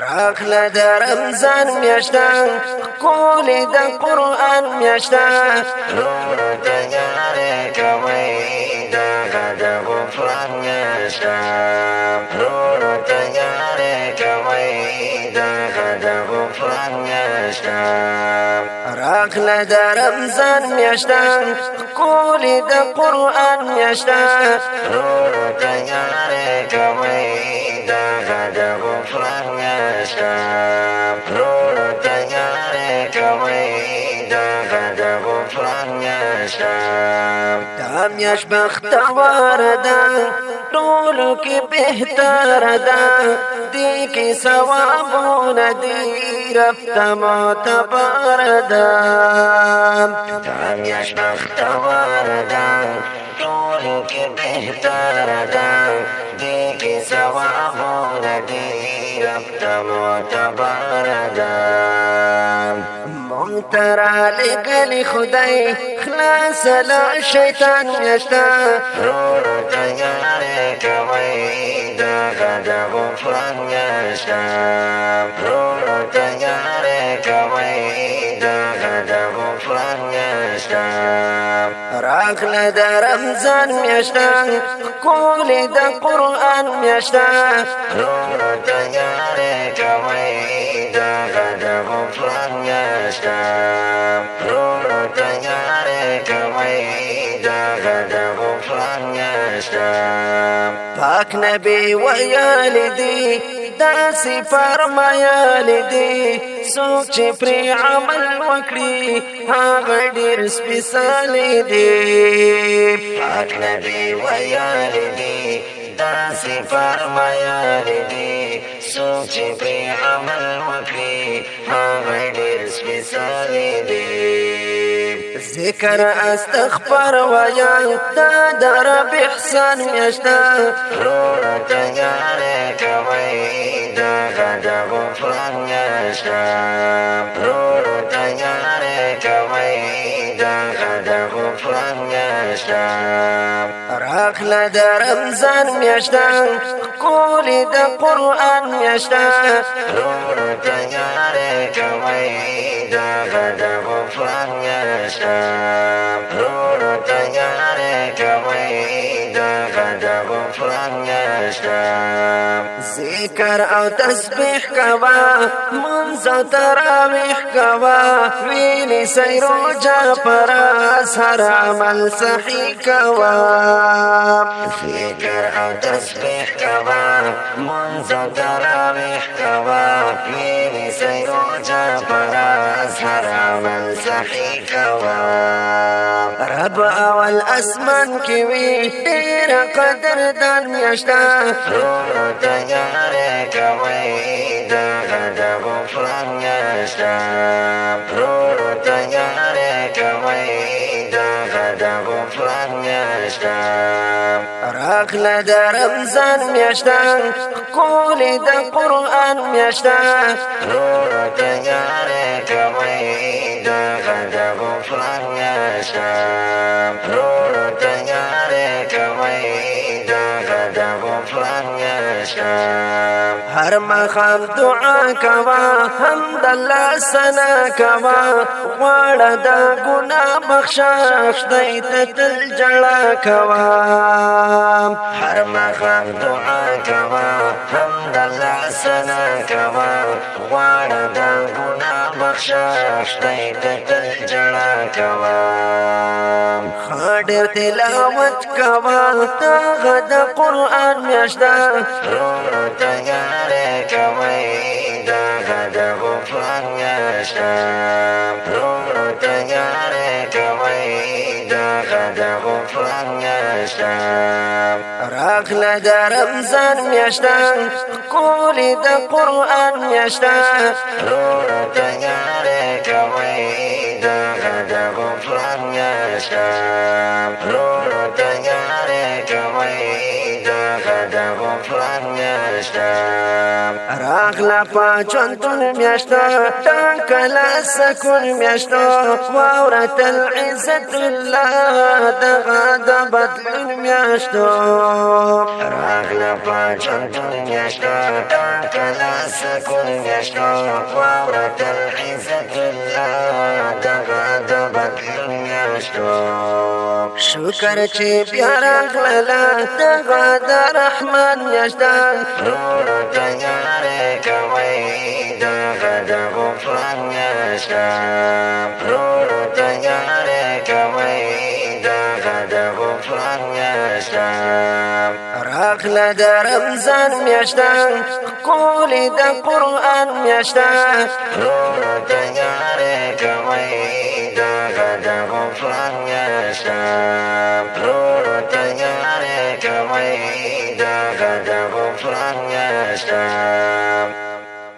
راغله د رمضان میاشته ښکلې د قرآن میاشته وروڼو تیارې کوئ دغه د غفران میاشته وروڼو تیارې کوئ دغه د غفران میاشته راغله د رمضان میاشته ښکلې د قرآن میاشته وروڼو تیارې کوئ دغه د غفران میاشته وروڼو تیارې کوئ دغه د غفران میاشته دا میاشت بختوره ده ټولو کې بهتره ده دې کې ثوابونه دي رب ته معتبره ده دا میاشت بختوره ده ټولو کې بهتره ده دې کې ثوابونه دي رب ته معتبره ده مونږ ته رالېږلي خدای خلاص له شیطان میاشته وروڼو تیارې کوئ دغه د غفران میاشته وروڼو تیارې کوئ دغه د غفران میاشته راغله د رمضان میاشته ښکلې د قرآن میاشته وروڼو تیارې کوئ دغه د غفران میاشته وروڼو تیارې کوئ دغه د غفران میاشته پاک نبی ویلی دی داسې فرمایلی دی څوک چې پرې عمل وکړي هغه ډېر سپېڅلی دی پاک نبی ویلی دی داسې فرمایلی دی څوک چې پرې عمل وکړي هغه ډېر سپېڅلی دی ذکر استغفر ویا دا د رب احسان میاشته وروڼو تیارې کوئ دغه د غفران میاشته وروڼو تیارې کوئ دغه د غفران میاشته راغله د رمضان میاشته ښکلې د قرآن میاشته وروڼو تیارې کوئ دغه د غفران میاشته وروڼو تیارې کوئ دغه د غفران میاشته ذکر او تسبیح کوه منځ او تراویح کوه ویلې سئ روژه پر هر عمل صحیح کوه ذکر او تسبیح کوه منځ او تراویح کوه ویلې سئ روژه پر هر عمل صحیح کوه رب اول اسمان کې وي ډېره قدردان میاشته وروڼو تیارې کوئ دغه د غفران میاشته وروڼو تیارې کوئ دغه د غفران میاشته راغله د رمضان میاشته ښکلې د قرآن میاشته وروڼو تیارې کوئ دغه د غفران میاشته وروڼو تیارې کوئ دغه د غفران میاشته هر مخام دعا کوه حمدالله ثنا کوه غواړه د ګناه بخشش دی ته تل ژړا کوه هر مخام دعا کوه حمدالله ثنا کوه غواړه د ګناه بخشش دی ته تل ژړا کوه ډېر تلاوت کوه دغه د قرآن میاشته وروڼو تیارې کوئ دغه د غفران میاشته وروڼو تیارې کوئ دغه د غفران میاشته راغله د رمضان میاشته ښکلې د قرآن میاشته وروڼو تیارې کوئ دغه د غفران میاشته وروڼو تیارې کوئ دغه د غفران میاشته راغلا پاچوندون میاشتا ټاکلا سکون میاشتا واورت العزت الله دغه د بدلون میاشتا راغلا پاچوندون میاشتا ټاکلا سکون میاشتا واورت العزت الله دغه د بدلون میاشتا شکر چې بیا راغلا دغه د رحمان میاشتا کوي دغه د غفران میاشتا ورورو تیارې کوي دغه د غفران میاشتا راغله د رمضان میاشتا ښکلې د قرآن میاشتا ورورو تیارې کوي دغه د غفران میاشتا ورورو تیارې کوي دغه د غفران میاشتا